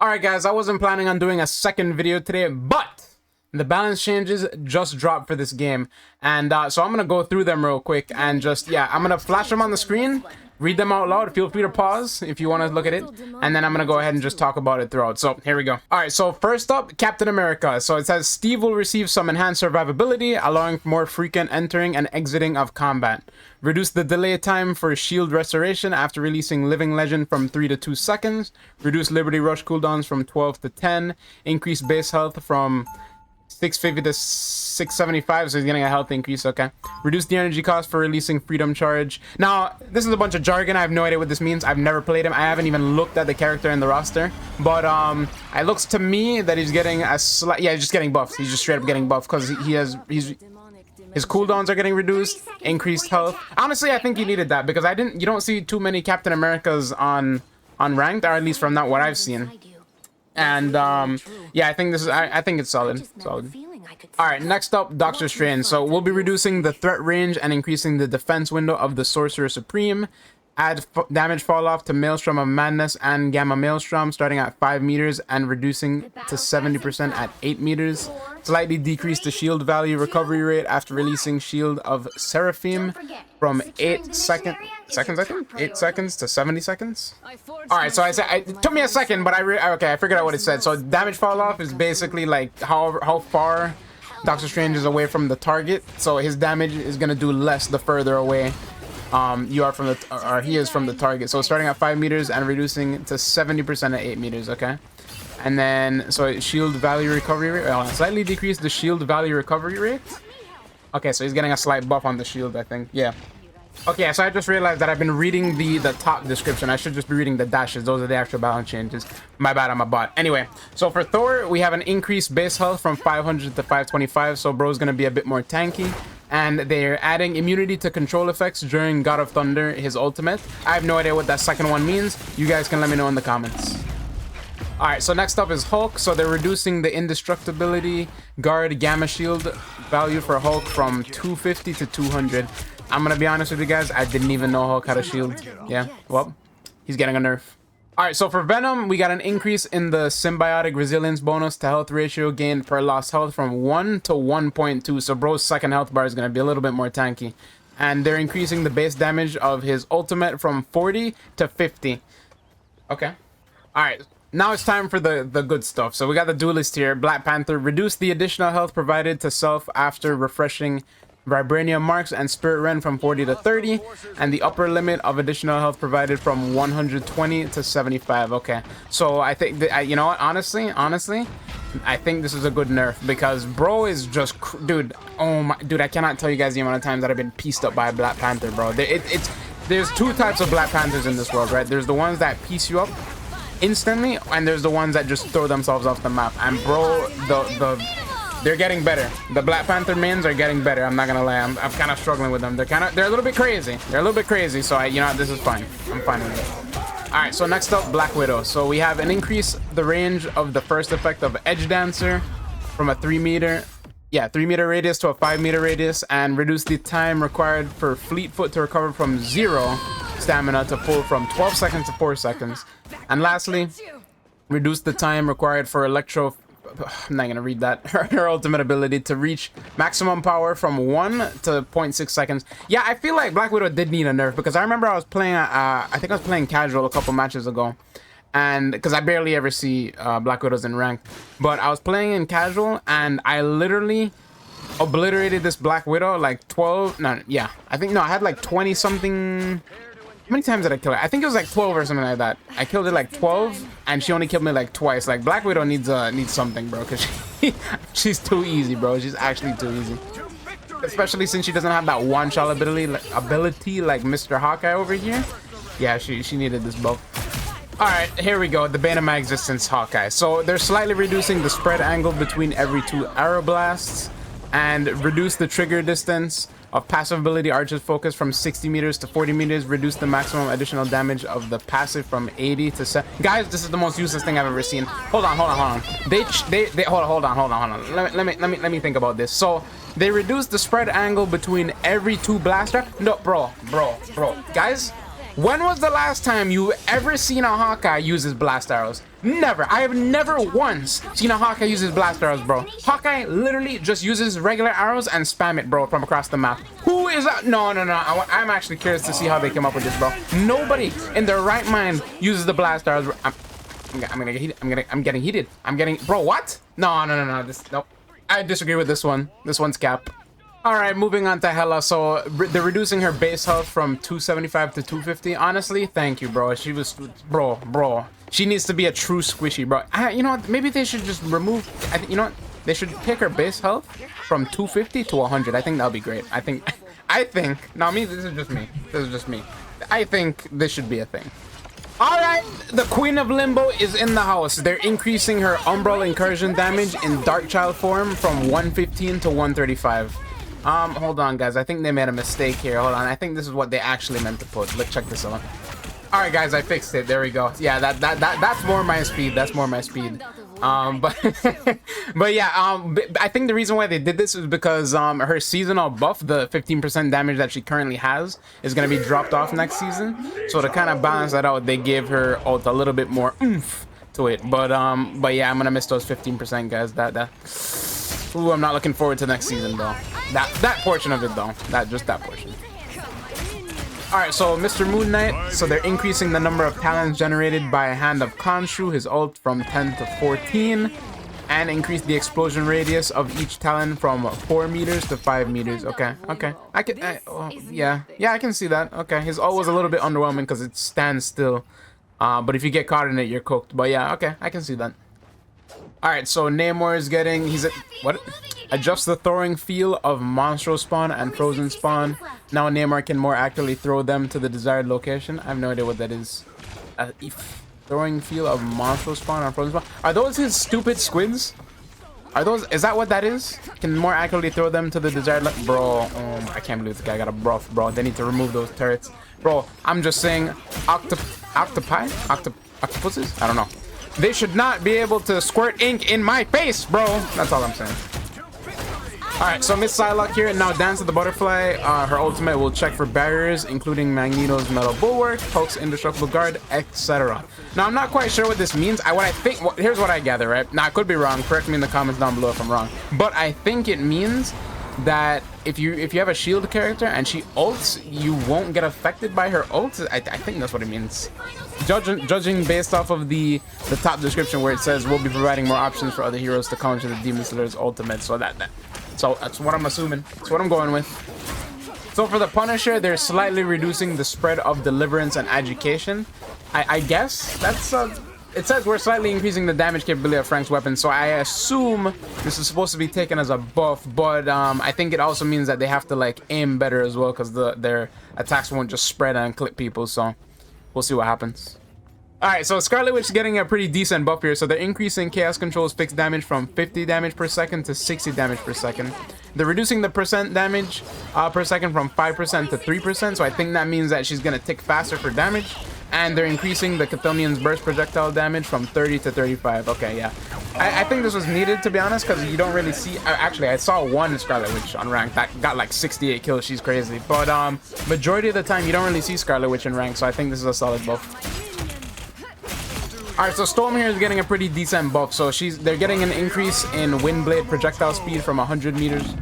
Alright guys, I wasn't planning on doing a second video today, but the balance changes just dropped for this game. And so I'm going to go through them real quick and just, I'm going to flash them on the screen, read them out loud. Feel free to pause if you want to look at it. And then I'm going to go ahead and just talk about it throughout. So here we go. Alright, so first up, Captain America. So it says Steve will receive some enhanced survivability, allowing for more frequent entering and exiting of combat. Reduce the delay time for shield restoration after releasing Living Legend from 3 to 2 seconds. Reduce Liberty Rush cooldowns from 12 to 10. Increase base health from 650 to 675, so he's getting a health increase. Okay. Reduce the energy cost for releasing Freedom Charge. Now, this is a bunch of jargon. I have no idea what this means. I've never played him. I haven't even looked at the character in the roster. But it looks to me that he's getting a slight... Yeah, he's just getting buffs. He's just straight up getting buffed because his cooldowns are getting reduced, increased health. Honestly, I think he needed that because you don't see too many Captain Americas on ranked, or at least from not what I've seen. And yeah, I think it's solid. All right, next up, Doctor Strange. So we'll be reducing the threat range and increasing the defense window of the Sorcerer Supreme. Add damage fall off to Maelstrom of Madness and Gamma Maelstrom starting at 5 meters and reducing to 70% at 8 meters. Slightly decrease the shield value recovery rate after releasing Shield of Seraphim from 8 seconds to 70 seconds. Alright, so I said it took me a second, but I figured out what it said. So damage fall off is basically like how far Doctor Strange is away from the target. So his damage is gonna do less the further away you are from he is from the target. So starting at 5 meters and reducing to 70% at 8 meters. Okay. And then so shield value recovery rate, slightly decrease the shield value recovery rate. Okay, so he's getting a slight buff on the shield, I think. Yeah. Okay, so I just realized that I've been reading the top description. I should just be reading the dashes. Those are the actual balance changes. My bad, I'm a bot. Anyway, so for Thor, we have an increased base health from 500 to 525. So bro's gonna be a bit more tanky. And they're adding immunity to control effects during God of Thunder, his ultimate. I have no idea what that second one means. You guys can let me know in the comments. Alright, so next up is Hulk. So they're reducing the indestructibility guard gamma shield value for Hulk from 250 to 200. I'm gonna be honest with you guys, I didn't even know Hulk had a shield. Yeah, well, he's getting a nerf. Alright, so for Venom, we got an increase in the symbiotic resilience bonus to health ratio gained per lost health from 1 to 1.2. So bro's second health bar is going to be a little bit more tanky. And they're increasing the base damage of his ultimate from 40 to 50. Okay. Alright, now it's time for the good stuff. So we got the Duelist here. Black Panther, reduce the additional health provided to self after refreshing Vibranium Marks and Spirit Ren from 40 to 30, and the upper limit of additional health provided from 120 to 75. Okay, so I think that, you know what, honestly, I think this is a good nerf because bro is just dude. Oh my, dude, I cannot tell you guys the amount of times that I've been pieced up by a Black Panther, bro. There's two types of Black Panthers in this world, right? There's the ones that piece you up instantly, and there's the ones that just throw themselves off the map. And bro, they're getting better. The Black Panther mains are getting better. I'm not gonna lie. I'm kind of struggling with them. They're a little bit crazy. So you know, this is fine. I'm fine with it. All right. So next up, Black Widow. So we have an increase the range of the first effect of Edge Dancer from a 3 meter radius to a 5 meter radius, and reduce the time required for Fleet Foot to recover from 0 stamina to full from 12 seconds to 4 seconds. And lastly, reduce the time required for Electro. I'm not gonna read that. Her ultimate ability to reach maximum power from 1 to 0.6 seconds. Yeah, I feel like Black Widow did need a nerf because I remember I was playing I think I was playing casual a couple matches ago, and because I barely ever see Black Widows in rank, but I was playing in casual and I literally obliterated this Black Widow like 12. I had like 20 something. How many times did I kill her? I think it was like 12 or something like that. I killed her like 12, and she only killed me like twice. Like, Black Widow needs something, bro, because she's too easy, bro. She's actually too easy. Especially since she doesn't have that one-shot ability like Mr. Hawkeye over here. Yeah, she needed this buff. Alright, here we go. The bane of my existence, Hawkeye. So they're slightly reducing the spread angle between every 2 arrow blasts, and reduce the trigger distance of passive ability Archer's Focus from 60 meters to 40 meters. Reduce the maximum additional damage of the passive from 80 to 7. Guys, this is the most useless thing I've ever seen. Hold on. Hold on. Let me think about this. So they reduce the spread angle between every 2 blaster. No, bro. Guys, when was the last time you ever seen a Hawkeye use his blast arrows? Never. I have never once seen a Hawkeye use his blast arrows, bro. Hawkeye literally just uses regular arrows and spam it, bro, from across the map. Who is that? No. I'm actually curious to see how they came up with this, bro. Nobody in their right mind uses the blast arrows. I'm gonna get heated. I'm getting heated. Bro, what? No. Nope. I disagree with this one. This one's cap. All right, moving on to Hela. So they're reducing her base health from 275 to 250. Honestly, thank you, bro. She was, bro. She needs to be a true squishy, bro. You know what? Maybe they should just remove. You know what? They should take her base health from 250 to 100. I think that'll be great. I think. Now, this is just me. I think this should be a thing. All right, the Queen of Limbo is in the house. They're increasing her Umbral incursion damage in Dark Child form from 115 to 135. Hold on, guys. I think they made a mistake here. Hold on. I think this is what they actually meant to put. Let's check this out. All right, guys. I fixed it. There we go. Yeah, that's more my speed. That's more my speed. But yeah. I think the reason why they did this is because her seasonal buff, the 15% damage that she currently has, is gonna be dropped off next season. So to kind of balance that out, they gave her ult a little bit more oomph to it. But yeah, I'm gonna miss those 15%, guys. Ooh, I'm not looking forward to next season, though. That portion of it, though. Just that portion. All right, so Mr. Moon Knight. So they're increasing the number of talents generated by a hand of Khonshu, his ult, from 10 to 14, and increase the explosion radius of each talent from 4 meters to 5 meters. Okay. Yeah, I can see that. Okay, his ult was a little bit underwhelming because it stands still. But if you get caught in it, you're cooked. But yeah, okay, I can see that. All right, so Namor is getting, adjust the throwing feel of Monstro spawn and Frozen spawn. Now Namor can more accurately throw them to the desired location. I have no idea what that is. Throwing feel of Monstro spawn and Frozen spawn. Are those his stupid squids? Is that what that is? Can more accurately throw them to the desired bro, I can't believe this guy got a buff, bro. They need to remove those turrets. Bro, I'm just saying, octopuses? I don't know. They should not be able to squirt ink in my face, bro. That's all I'm saying. All right, so Miss Psylocke here. Now Dance of the Butterfly. Her ultimate will check for barriers, including Magneto's metal bulwark, Hulk's indestructible guard, etc. Now, I'm not quite sure what this means. Here's what I gather, right? Now, I could be wrong. Correct me in the comments down below if I'm wrong. But I think it means that if you have a shield character and she ults, you won't get affected by her ult. I think that's what it means. Judging based off of the top description where it says we'll be providing more options for other heroes to counter the Demon Slayer's ultimate. So that's what I'm assuming. That's what I'm going with. So for the Punisher, they're slightly reducing the spread of deliverance and education. I guess that's it says we're slightly increasing the damage capability of Frank's weapon, so I assume this is supposed to be taken as a buff, but I think it also means that they have to like aim better as well, because their attacks won't just spread and clip people. So we'll see what happens. All right, so Scarlet Witch is getting a pretty decent buff here. So they're increasing Chaos Control's fixed damage from 50 damage per second to 60 damage per second. They're reducing the percent damage per second from 5% to 3%. So I think that means that she's gonna tick faster for damage. And they're increasing the Chthonian's burst projectile damage from 30 to 35. Okay, yeah. I think this was needed, to be honest, because you don't really see... Actually, I saw one Scarlet Witch on rank that got like 68 kills. She's crazy. But majority of the time, you don't really see Scarlet Witch in rank, so I think this is a solid buff. Alright, so Storm here is getting a pretty decent buff. So they're getting an increase in Windblade projectile speed from 100 meters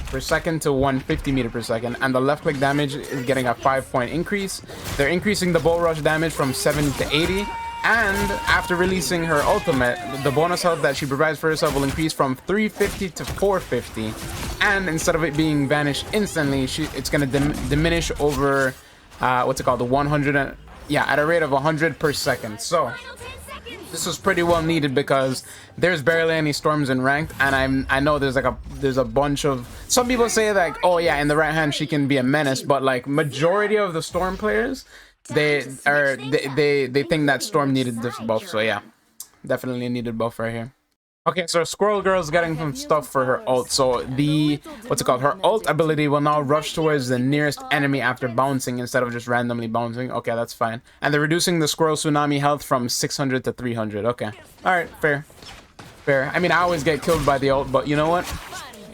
per second to 150 meters per second, and the left click damage is getting a 5-point increase. They're increasing the bull rush damage from 70 to 80, and after releasing her ultimate, the bonus health that she provides for herself will increase from 350 to 450, and instead of it being vanished instantly, it's going to diminish over what's it called, the 100 at a rate of 100 per second. So this was pretty well needed because there's barely any storms in ranked, and I know there's a bunch of, some people say like, oh yeah, in the right hand she can be a menace, but like majority of the storm players, they think that Storm needed this buff. So yeah, definitely a needed buff right here. Okay, so Squirrel Girl's getting some stuff for her ult. So her ult ability will now rush towards the nearest enemy after bouncing instead of just randomly bouncing. Okay, that's fine. And they're reducing the Squirrel Tsunami health from 600 to 300. Okay, all right, fair. I mean, I always get killed by the ult, but you know what?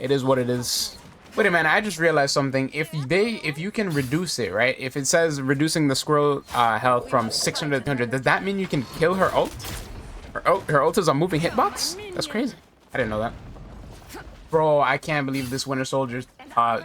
It is what it is. Wait a minute, I just realized something. If you can reduce it, right? If it says reducing the Squirrel health from 600 to 300, does that mean you can kill her ult? her ult is a moving hitbox? That's crazy. I didn't know that. Bro, I can't believe this Winter Soldier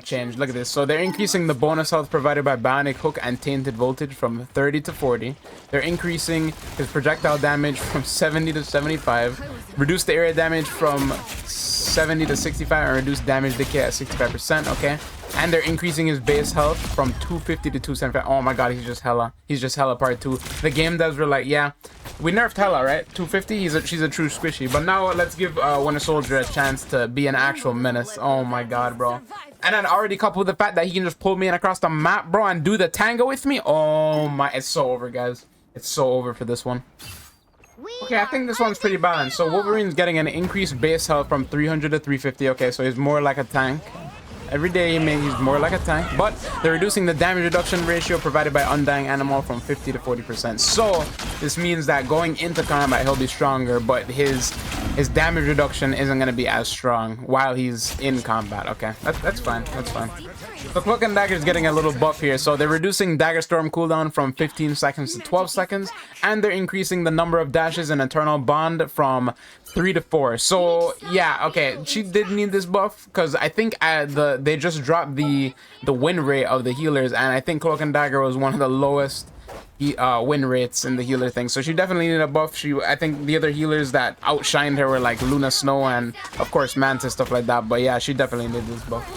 changed. Look at this. So they're increasing the bonus health provided by Bionic Hook and Tainted Voltage from 30 to 40. They're increasing his projectile damage from 70 to 75. Reduce the area damage from 70 to 65 and reduce damage decay at 65%. Okay. And they're increasing his base health from 250 to 275. Oh my god, he's just Hela. He's just Hela part 2. The game devs were like, yeah, we nerfed Hela, right? 250, she's a true squishy. But now let's give Winter Soldier a chance to be an actual menace. Oh my god, bro. And then already coupled with the fact that he can just pull me in across the map, bro, and do the tango with me. Oh my, it's so over, guys. It's so over for this one. Okay, I think this one's pretty balanced. So Wolverine's getting an increased base health from 300 to 350. Okay, so he's more like a tank. Every day he's more like a tank, but they're reducing the damage reduction ratio provided by Undying Animal from 50 to 40%. So this means that going into combat he'll be stronger, but his damage reduction isn't going to be as strong while he's in combat. Okay, that's fine. That's fine. The Cloak and Dagger is getting a little buff here, so they're reducing Dagger Storm cooldown from 15 seconds to 12 seconds, and they're increasing the number of dashes in Eternal Bond from 3 to 4. So yeah, okay, she did need this buff because I think they just dropped the win rate of the healers, and I think Cloak and Dagger was one of the lowest win rates in the healer thing, so she definitely needed a buff. I think the other healers that outshined her were like Luna Snow and of course Mantis, stuff like that, but yeah, she definitely needed this buff.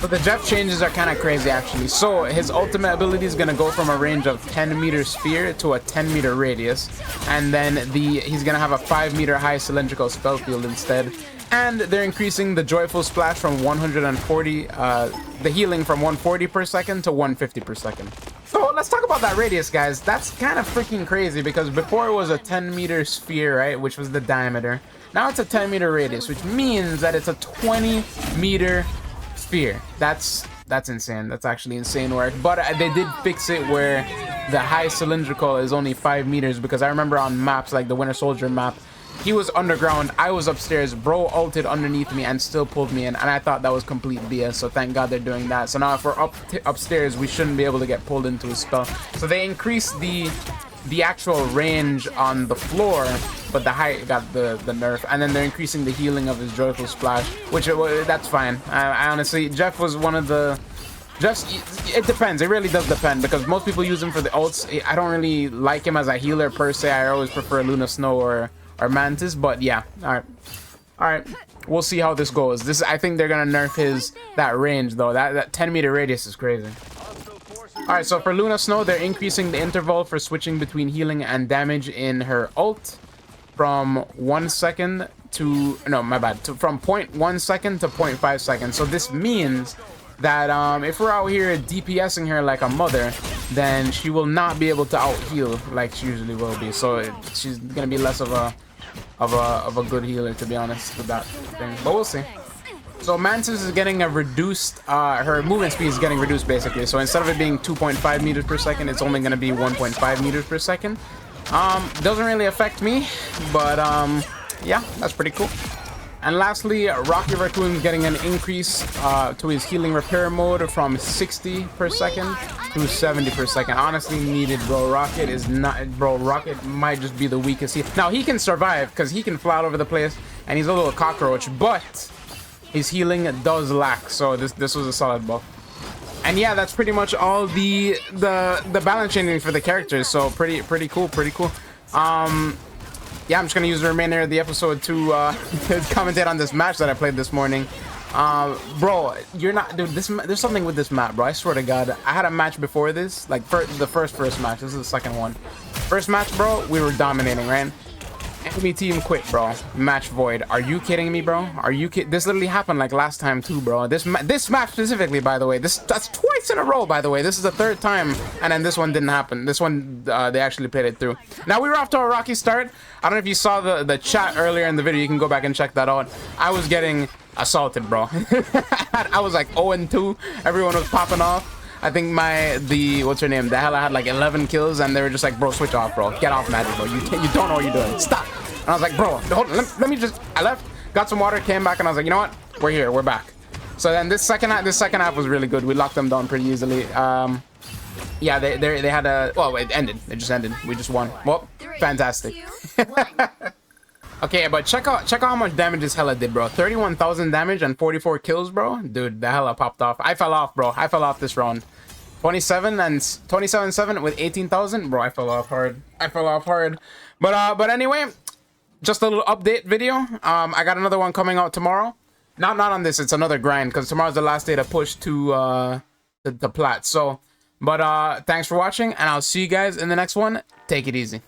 But the Jeff changes are kind of crazy actually. So his ultimate ability is going to go from a range of 10 meter sphere to a 10 meter radius, and then he's going to have a 5 meter high cylindrical spell field instead. And they're increasing the Joyful Splash from 140, the healing from 140 per second to 150 per second. So let's talk about that radius, guys. That's kind of freaking crazy because before it was a 10 meter sphere, right, which was the diameter. Now it's a 10 meter radius, which means that it's a 20 meter sphere. That's insane. That's actually insane work. But they did fix it where the high cylindrical is only 5 meters, because I remember on maps like the Winter Soldier map, he was underground, I was upstairs, bro ulted underneath me and still pulled me in, and I thought that was complete BS, so thank god they're doing that. So now if we're upstairs, we shouldn't be able to get pulled into a spell. So they increased the actual range on the floor, but the height got the nerf, and then they're increasing the healing of his Joyful Splash, which that's fine. I honestly, Jeff was one of the... it depends. It really does depend, because most people use him for the ults. I don't really like him as a healer per se. I always prefer Luna Snow or Mantis, but yeah. All right, we'll see how this goes. I think they're gonna nerf that range though. That 10 meter radius is crazy. All right, so for Luna Snow, they're increasing the interval for switching between healing and damage in her ult from 1 second to from 0.1 second to 0.5 seconds. So this means that if we're out here DPSing her like a mother, then she will not be able to out heal like she usually will be. So she's gonna be less of a good healer, to be honest, with that thing. But we'll see. So Mantis is getting a reduced, her movement speed is getting reduced basically. So instead of it being 2.5 meters per second, it's only gonna be 1.5 meters per second. Doesn't really affect me, but yeah, that's pretty cool. And lastly, Rocket Raccoon is getting an increase to his healing repair mode from 60 per second to 70 per second. Honestly needed, bro. Rocket might just be the weakest. Now he can survive because he can fly all over the place and he's a little cockroach, but his healing does lack. So this was a solid buff. And yeah, that's pretty much all the balance changing for the characters. So pretty cool. Yeah, I'm just gonna use the remainder of the episode to commentate on this match that I played this morning. Bro, you're not, dude. There's something with this map, bro. I swear to God, I had a match before this, like the first match. This is the second one. First match, bro, we were dominating, right? Enemy team quit, bro. Match void. Are you kidding me, bro? Are you kidding? This literally happened like last time too, bro. This match specifically, by the way. That's twice in a row, by the way. This is the third time, and then this one didn't happen. This one, they actually played it through. Now we were off to a rocky start. I don't know if you saw the chat earlier in the video. You can go back and check that out. I was getting assaulted, bro. I was like 0-2. Everyone was popping off. I think what's her name? The Hela had like 11 kills, and they were just like, bro, switch off, bro. Get off Magic, bro. You don't know what you're doing. Stop. And I was like, bro, hold on, let me just. I left, got some water, came back, and I was like, you know what? We're here. We're back. So then this second half was really good. We locked them down pretty easily. Yeah, they had a. Well, it ended. It just ended. We just won. Well, fantastic. Okay, but check out how much damage this Hela did, bro. 31,000 damage and 44 kills, bro. Dude, the Hela popped off. I fell off, bro. I fell off this round. 27-7 with 18,000, bro. I fell off hard. I fell off hard. But anyway, just a little update video. I got another one coming out tomorrow. Not on this. It's another grind because tomorrow's the last day to push to the plat. So, but thanks for watching, and I'll see you guys in the next one. Take it easy.